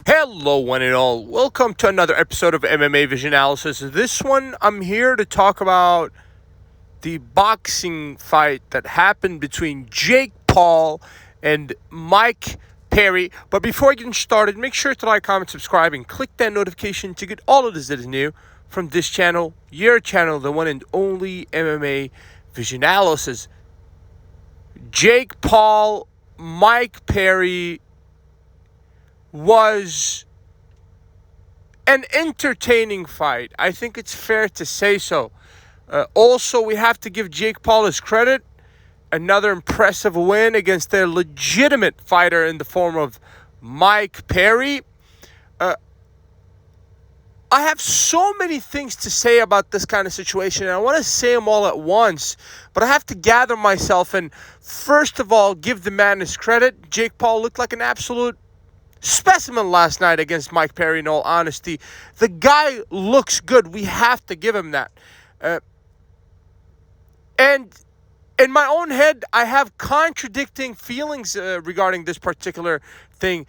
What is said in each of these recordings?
Hello, one and all. Welcome to another episode of MMA Vision Analysis. This one, I'm here to talk about the boxing fight that happened between Jake Paul and Mike Perry. But before getting started, make sure to like, comment, subscribe, and click that notification to get all of this that is new from this channel, your channel, the one and only MMA Vision Analysis. Jake Paul, Mike Perry was an entertaining fight. I think it's fair to say so. Also, we have to give Jake Paul his credit. Another impressive win against a legitimate fighter in the form of Mike Perry. I have so many things to say about this kind of situation, and I want to say them all at once, but I have to gather myself and, first of all, give the man his credit. Jake Paul looked like an absolute specimen last night against Mike Perry, in all honesty. The guy looks good. We have to give him that. And in my own head, I have contradicting feelings regarding this particular thing,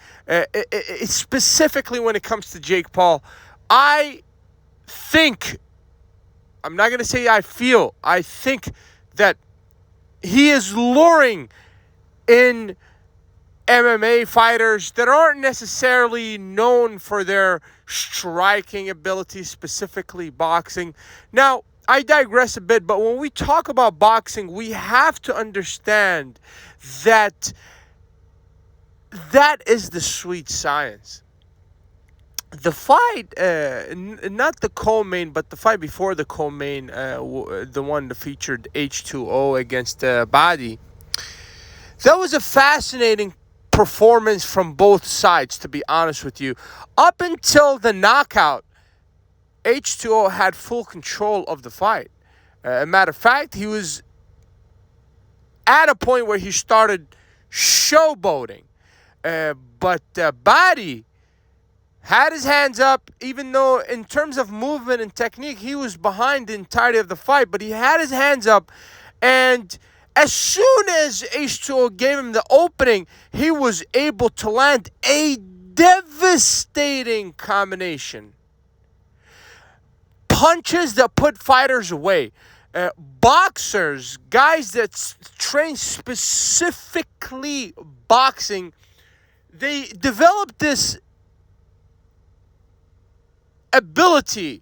specifically when it comes to Jake Paul. I think, I'm not going to say I feel, I think that he is luring in MMA fighters that aren't necessarily known for their striking ability, specifically boxing. Now, I digress a bit, but when we talk about boxing, we have to understand that that is the sweet science. The fight, not the co-main, but the fight before the co-main, the one that featured H2O against Badi, that was a fascinating performance from both sides, to be honest with you. Up until the knockout, H2O had full control of the fight. A matter of fact, he was at a point where he started showboating. But Badi had his hands up, even though in terms of movement and technique, he was behind the entirety of the fight. But he had his hands up, and as soon as H2O gave him the opening, he was able to land a devastating combination. Punches that put fighters away. Boxers, guys that train specifically boxing, they developed this ability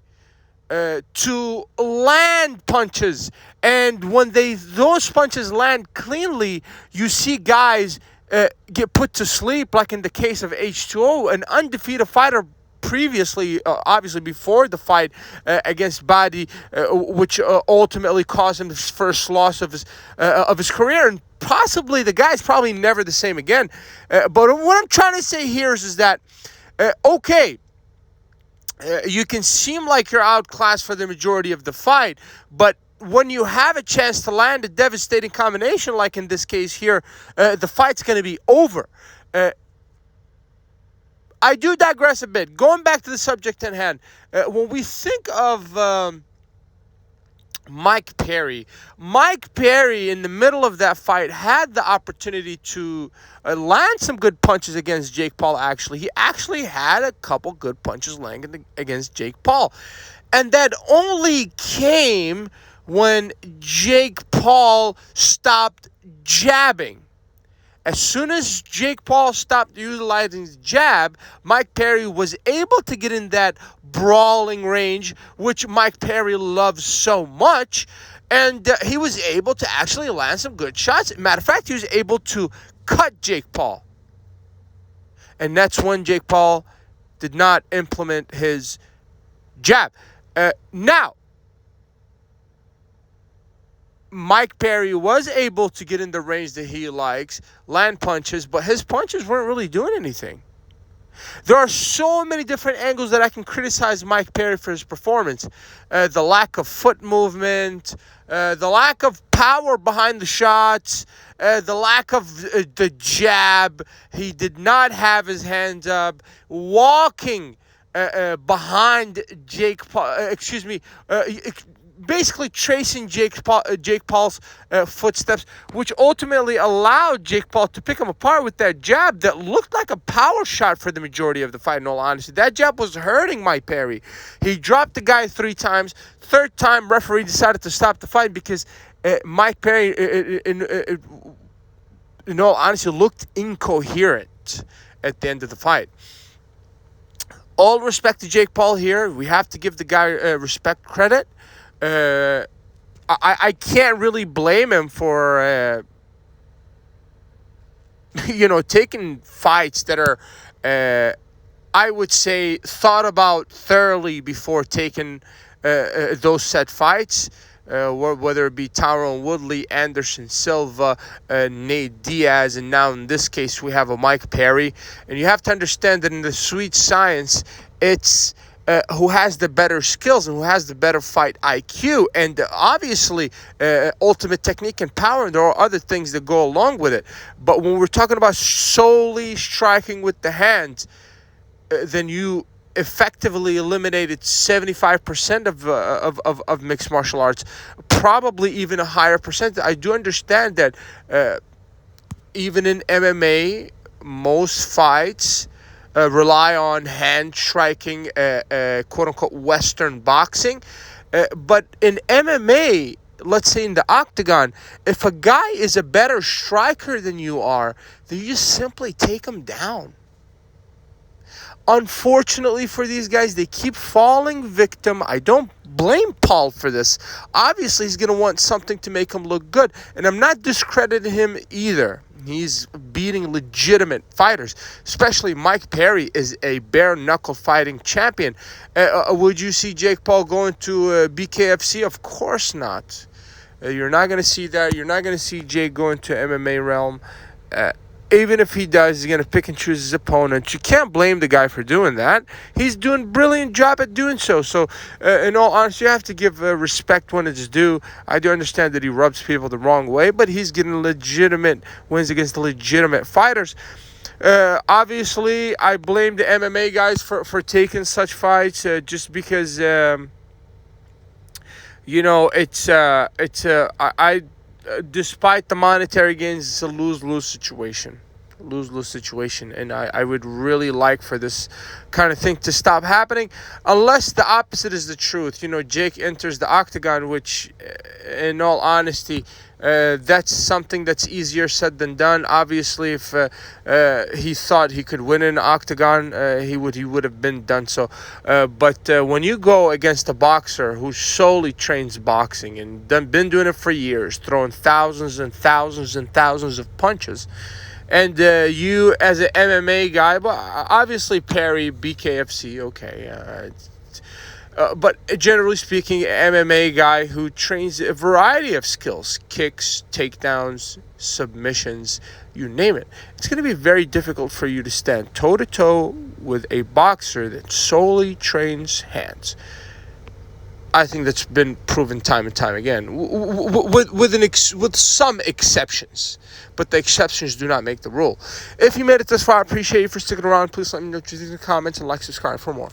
to land punches, and when those punches land cleanly, you see guys get put to sleep, like in the case of H2O, an undefeated fighter previously, obviously before the fight against Badi, which ultimately caused him his first loss of his career, and possibly the guy's probably never the same again. But what I'm trying to say here is that okay, you can seem like you're outclassed for the majority of the fight, but when you have a chance to land a devastating combination, like in this case here, the fight's going to be over. I do digress a bit. Going back to the subject at hand, when we think of Mike Perry in the middle of that fight had the opportunity to land some good punches against Jake Paul. He actually had a couple good punches landing against Jake Paul, and that only came when Jake Paul stopped jabbing. As soon as Jake Paul stopped utilizing his jab, Mike Perry was able to get in that brawling range, which Mike Perry loves so much, and he was able to actually land some good shots. Matter of fact, he was able to cut Jake Paul. And that's when Jake Paul did not implement his jab. Now, Mike Perry was able to get in the range that he likes, land punches, but his punches weren't really doing anything. There are so many different angles that I can criticize Mike Perry for his performance. The lack of foot movement, the lack of power behind the shots, the lack of the jab. He did not have his hands up. Walking behind Jake Paul, basically tracing Jake Paul's footsteps, which ultimately allowed Jake Paul to pick him apart with that jab that looked like a power shot for the majority of the fight, in all honesty. That jab was hurting Mike Perry. He dropped the guy 3 times. Third time, referee decided to stop the fight because Mike Perry, in all honesty, looked incoherent at the end of the fight. All respect to Jake Paul here. We have to give the guy respect, credit. I can't really blame him for, taking fights that are, I would say, thought about thoroughly before taking those set fights. Whether it be Tyron Woodley, Anderson Silva, Nate Diaz, and now in this case we have a Mike Perry. And you have to understand that in the sweet science, it's who has the better skills and who has the better fight IQ. And obviously, ultimate technique and power, and there are other things that go along with it. But when we're talking about solely striking with the hands, then you effectively eliminated 75% of mixed martial arts, probably even a higher percentage. I do understand that even in MMA, most fights rely on hand striking, quote-unquote Western boxing. But in MMA, let's say in the octagon, if a guy is a better striker than you are, then you just simply take him down. Unfortunately for these guys, they keep falling victim. I don't blame Paul for this. Obviously, he's going to want something to make him look good. And I'm not discrediting him either. He's beating legitimate fighters. Especially Mike Perry is a bare-knuckle fighting champion. Would you see Jake Paul going to BKFC? Of course not. You're not going to see that. You're not going to see Jake going to MMA realm. Even if he does, he's going to pick and choose his opponents. You can't blame the guy for doing that. He's doing a brilliant job at doing so. So, in all honesty, you have to give respect when it's due. I do understand that he rubs people the wrong way, but he's getting legitimate wins against legitimate fighters. Obviously, I blame the MMA guys for taking such fights just because, despite the monetary gains, it's a lose-lose situation. And I would really like for this kind of thing to stop happening, unless the opposite is the truth. Jake enters the octagon, which, in all honesty, that's something that's easier said than done. Obviously, if he thought he could win in the octagon, he would have been done so. But when you go against a boxer who solely trains boxing and been doing it for years, throwing thousands and thousands and thousands of punches, and you as an MMA guy, but obviously Perry, BKFC, okay. But generally speaking, MMA guy who trains a variety of skills, kicks, takedowns, submissions, you name it. It's going to be very difficult for you to stand toe-to-toe with a boxer that solely trains hands. I think that's been proven time and time again, with some exceptions. But the exceptions do not make the rule. If you made it this far, I appreciate you for sticking around. Please let me know what you think in the comments and like, subscribe for more.